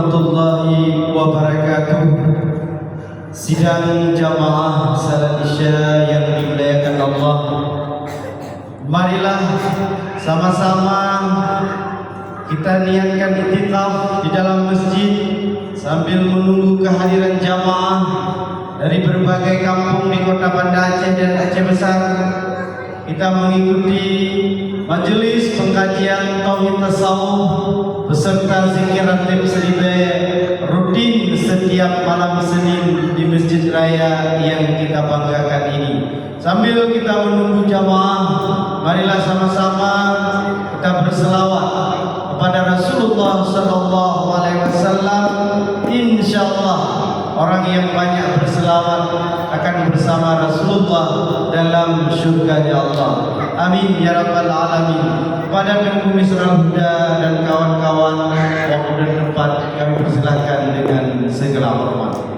warahmatullahi wabarakatuh. Sidang jamaah salat Isya yang dimuliakan Allah, marilah sama-sama kita niatkan iktikaf di dalam masjid sambil menunggu kehadiran jamaah dari berbagai kampung di kota Banda Aceh dan Aceh Besar. Kita mengikuti majelis pengkajian Tauhid Tasawuf beserta zikir ratib seribe rutin setiap malam Senin di Masjid Raya yang kita banggakan ini. Sambil kita menunggu jamaah, marilah sama-sama kita berselawat kepada Rasulullah sallallahu alaihi wasallam. Insyaallah orang yang banyak berselawat akan bersama Rasulullah dalam surganya Allah. Amin ya rabbal alamin. Kepada Tengku Misra Huda dan kawan-kawan waktu dan tempat kami persilahkan dengan segala hormat.